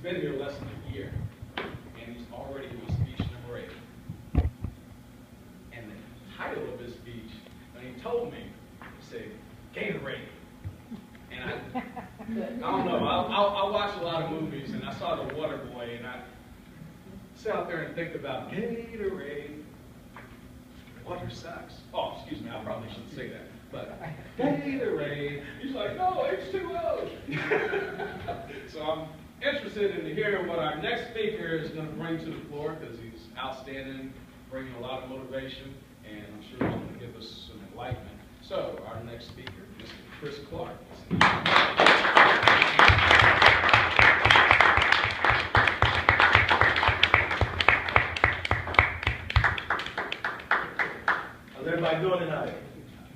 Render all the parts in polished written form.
been here less than a year, and he's already given speech number 8. And the title of his speech, when he told me, he said, Gatorade. And I don't know, I watch a lot of movies, and I saw The Water Boy, and I sit out there and think about Gatorade. Water sucks. Oh, excuse me, I probably shouldn't say that. But Gatorade, he's like, no, H2O. So I'm interested in hearing what our next speaker is going to bring to the floor, because he's outstanding, bringing a lot of motivation, and I'm sure he's going to give us some enlightenment. So our next speaker, Mr. Chris Clark. How's everybody doing tonight?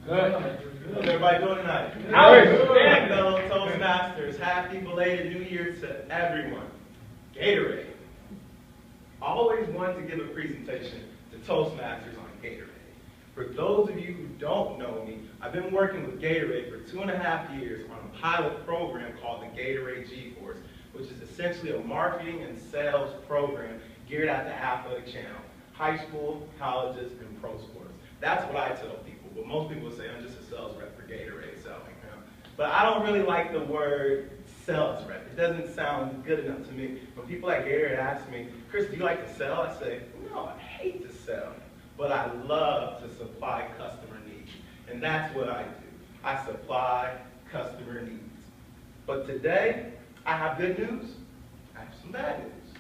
Good. How's everybody doing tonight? Outstanding. Fellow Toastmasters, happy belated New Year to everyone. Gatorade. I always wanted to give a presentation to Toastmasters on Gatorade. For those of you who don't know me, I've been working with Gatorade for 2.5 years on a pilot program called the Gatorade G-Force, which is essentially a marketing and sales program geared at the athletic channel, high school, colleges, and pro sports. That's what I tell people, but most people say I'm just a sales rep for Gatorade selling. But I don't really like the word sales rep. It doesn't sound good enough to me. When people at Gatorade ask me, Chris, do you like to sell? I say, no, I hate to sell, but I love to supply customer needs. And that's what I do. I supply customer needs. But today, I have good news. I have some bad news.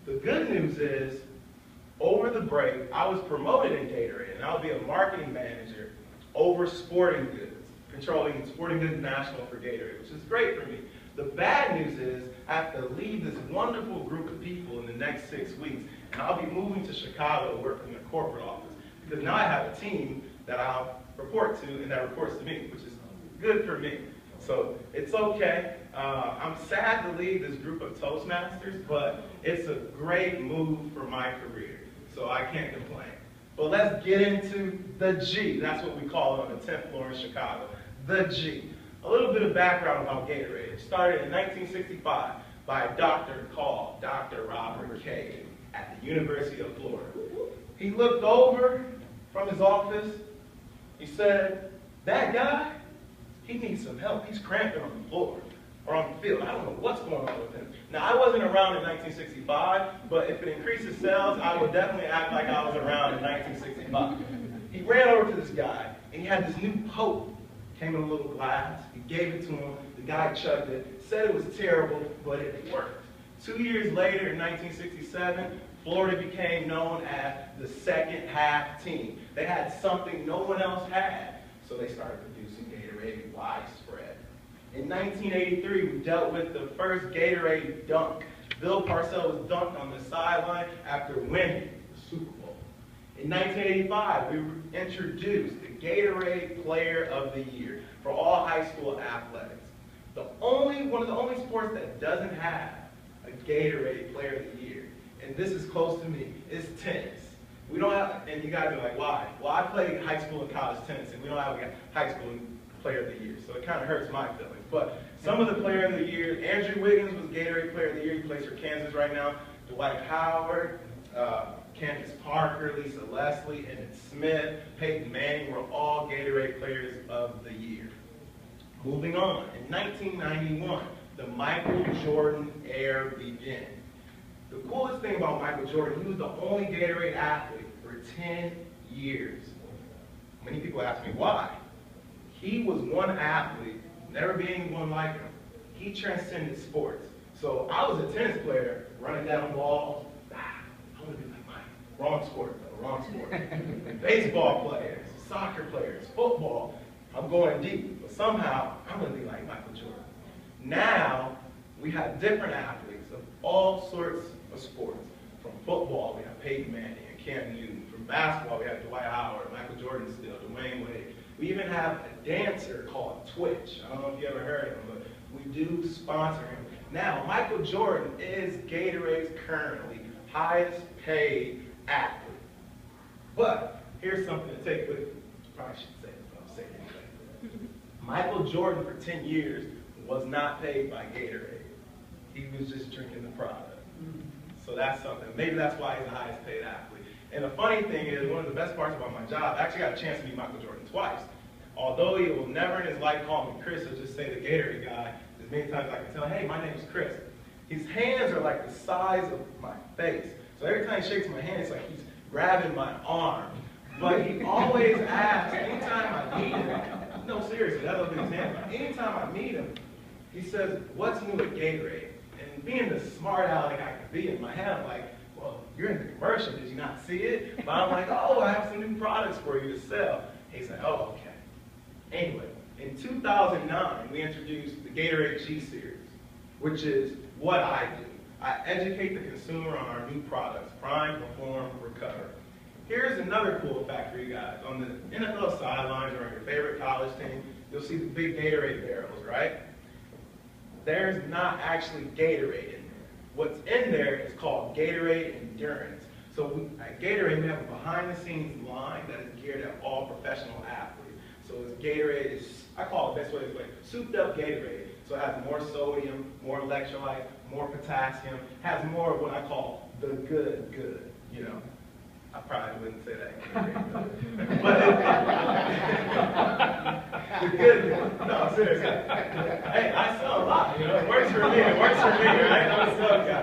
The good news is, over the break, I was promoted in Gatorade, and I'll be a marketing manager over sporting goods, controlling Sporting Goods National for Gatorade, which is great for me. The bad news is I have to leave this wonderful group of people in the next 6 weeks, and I'll be moving to Chicago to work in the corporate office, because now I have a team that I'll report to and that reports to me, which is good for me. So it's okay. I'm sad to leave this group of Toastmasters, but it's a great move for my career, so I can't complain. But let's get into the G. That's what we call it on the 10th floor in Chicago. The G. A little bit of background about Gatorade. It started in 1965 by a doctor called Dr. Robert K. at the University of Florida. He looked over from his office. He said, that guy, he needs some help. He's cramping on the floor or on the field. I don't know what's going on with him. Now, I wasn't around in 1965, but if it increases sales, I would definitely act like I was around in 1965. He ran over to this guy, and he had this new Pope. Came in a little glass. He gave it to him. The guy chugged it. Said it was terrible, but it worked. 2 years later, in 1967, Florida became known as the second half team. They had something no one else had, so they started producing Gatorade widespread. In 1983, we dealt with the first Gatorade dunk. Bill Parcells dunked on the sideline after winning the Super Bowl. In 1985, we introduced the Gatorade Player of the Year for all high school athletics. One of the only sports that doesn't have a Gatorade Player of the Year, and this is close to me, is tennis. We don't have, and you guys are like, why? Well, I played high school and college tennis, and we don't have a high school Player of the Year, so it kind of hurts my feelings. But some of the Player of the Year, Andrew Wiggins was Gatorade Player of the Year. He plays for Kansas right now. Dwight Howard, Candace Parker, Lisa Leslie, Emmett Smith, Peyton Manning were all Gatorade Players of the Year. Moving on, in 1991, the Michael Jordan era began. The coolest thing about Michael Jordan, he was the only Gatorade athlete for 10 years. Many people ask me why. He was one athlete, never be anyone like him. He transcended sports. So I was a tennis player, running down balls. I want to be like Mike. Wrong sport, though, wrong sport. Baseball players, soccer players, football. I'm going deep, but somehow I'm going to be like Michael Jordan. Now, we have different athletes of all sorts of sports. From football, we have Peyton Manning and Cam Newton. From basketball, we have Dwight Howard, Michael Jordan still, Dwayne Wade. We even have a dancer called Twitch. I don't know if you ever heard of him, but we do sponsor him. Now, Michael Jordan is Gatorade's currently highest paid athlete. But here's something to take with you. Probably shouldn't say this, but I'll say it anyway. Michael Jordan for 10 years was not paid by Gatorade. he was just drinking the product. So that's something. Maybe that's why he's the highest paid athlete. And the funny thing is, one of the best parts about my job, I actually got a chance to meet Michael Jordan twice. Although he will never in his life call me Chris, he'll just say the Gatorade guy. As many times as I can tell, hey, my name is Chris. His hands are like the size of my face. So every time he shakes my hand, it's like he's grabbing my arm. But he always asks, anytime I meet him, no, seriously, that's what his hands are. Anytime I meet him, he says, what's new at Gatorade? And being the smart aleck I can be in my head, I'm like, well, you're in the commercial, did you not see it? But I'm like, oh, I have some new products for you to sell. He's like, oh, okay. Anyway, in 2009, we introduced the Gatorade G Series, which is what I do. I educate the consumer on our new products, Prime, Perform, Recover. Here's another cool fact for you guys. On the NFL sidelines or on your favorite college team, you'll see the big Gatorade barrels, right? There's not actually Gatorade in there. What's in there is called Gatorade Endurance. So at Gatorade, we have a behind-the-scenes line that is geared at all professional athletes. So it's Gatorade, I call it, best way to explain it, souped up Gatorade. So it has more sodium, more electrolyte, more potassium, has more of what I call the good, you know. I probably wouldn't say that. But the good, no, seriously. Hey, I sell a lot, you know. It works for me, right? I'm a sales guy.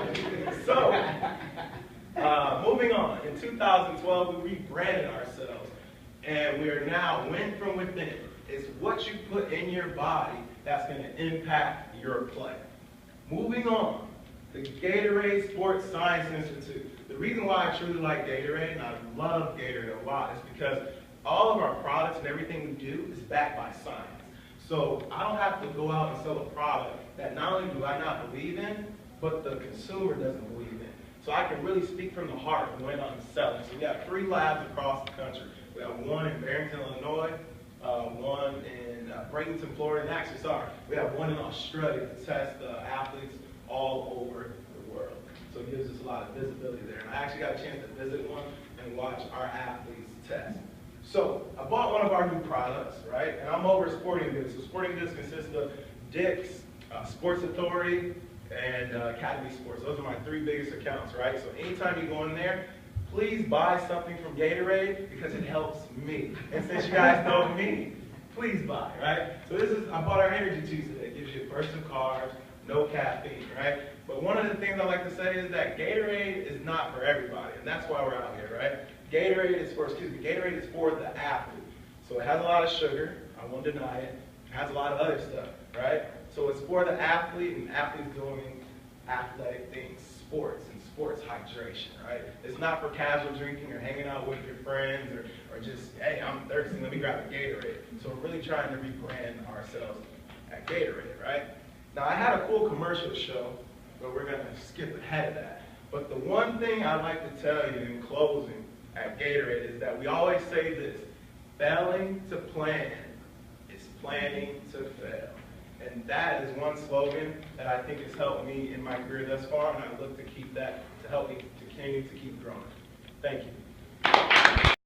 So, moving on. In 2012, we rebranded ourselves. And we are now win from within. It's what you put in your body that's going to impact your play. Moving on, the Gatorade Sports Science Institute. The reason why I truly like Gatorade, and I love Gatorade a lot, is because all of our products and everything we do is backed by science. So I don't have to go out and sell a product that not only do I not believe in, but the consumer doesn't believe in. So I can really speak from the heart and went on selling. So we have 3 labs across the country. We have one in Barrington, Illinois, one in Bradenton, Florida, and actually, we have one in Australia to test athletes all over the world. So it gives us a lot of visibility there. And I actually got a chance to visit one and watch our athletes test. So I bought one of our new products, right? And I'm over Sporting Goods. So Sporting Goods consists of Dick's, Sports Authority, and Academy Sports. Those are my 3 biggest accounts, right? So anytime you go in there, please buy something from Gatorade because it helps me. And since you guys know me, please buy, right? So I bought our energy juice today. It gives you a burst of carbs, no caffeine, right? But one of the things I like to say is that Gatorade is not for everybody, and that's why we're out here, right? Gatorade is for the athlete. So it has a lot of sugar, I won't deny it. It has a lot of other stuff, right? So it's for the athlete and athletes doing athletic things, sports and sports hydration, right? It's not for casual drinking or hanging out with your friends or just, hey, I'm thirsty, let me grab a Gatorade. So we're really trying to rebrand ourselves at Gatorade, right? Now I had a cool commercial to show, but we're gonna skip ahead of that. But the one thing I'd like to tell you in closing at Gatorade is that we always say this: failing to plan is planning to fail. And that is one slogan that I think has helped me in my career thus far, and I look to keep that to help me to continue to keep growing. Thank you.